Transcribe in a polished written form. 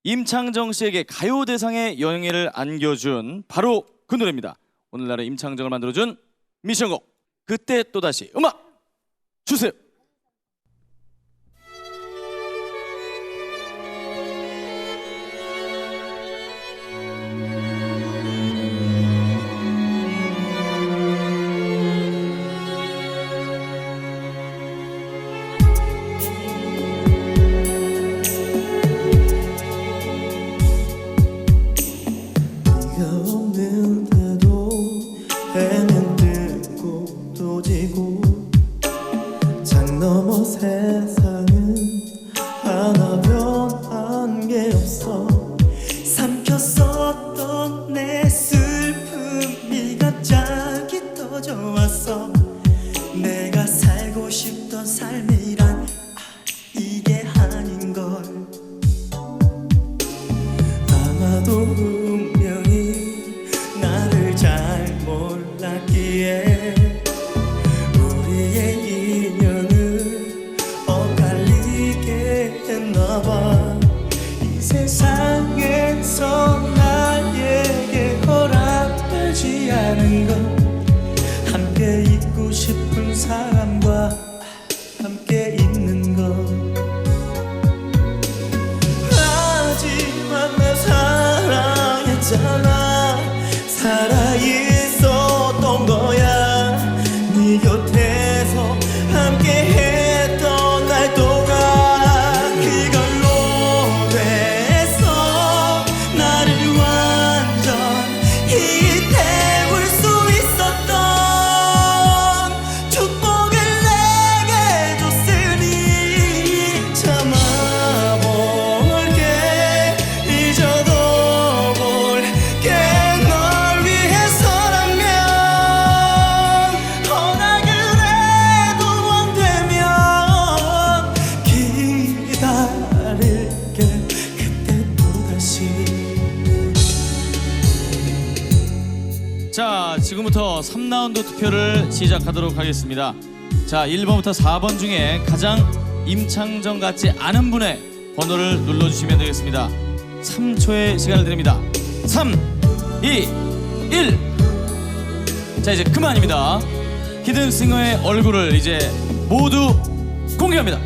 임창정 씨에게 가요대상의 영예를 안겨준 바로 그 노래입니다. 오늘날의 임창정을 만들어준 미션곡 그때 또다시 음악 주세요. 해는 뜨고 또 지고 장 넘어 세상은 하나 변한 게 없어. 삼켰었던 내 슬픔이 갑자기 터져왔어. 내가 살고 싶던 삶이란 이게 아닌걸. 아마도 운명이 나를 잘 몰랐기에 우리의 인연을 엇갈리게 했나봐. 이 세상에서 나에게 허락되지 않은 건 함께 있고 싶은 사람과 함께 있는 것. 하지만 내 사랑했잖아. 살아있었던 거야. 네 곁에서 함께했던 날 동안 그걸로 돼서 나를 완전히 태울 수 있었던 축복을 내게 줬으니 참아볼게. 잊어도 볼게. 널 위해서라면 허락을 해도 안 되면 기다릴게. 그때 또다시. 자, 지금부터 3라운드 투표를 시작하도록 하겠습니다. 자, 1번부터 4번 중에 가장 임창정 같지 않은 분의 번호를 눌러주시면 되겠습니다. 3초의 시간을 드립니다. 3, 2, 1. 자, 이제 그만입니다. 히든싱어의 얼굴을 이제 모두 공개합니다.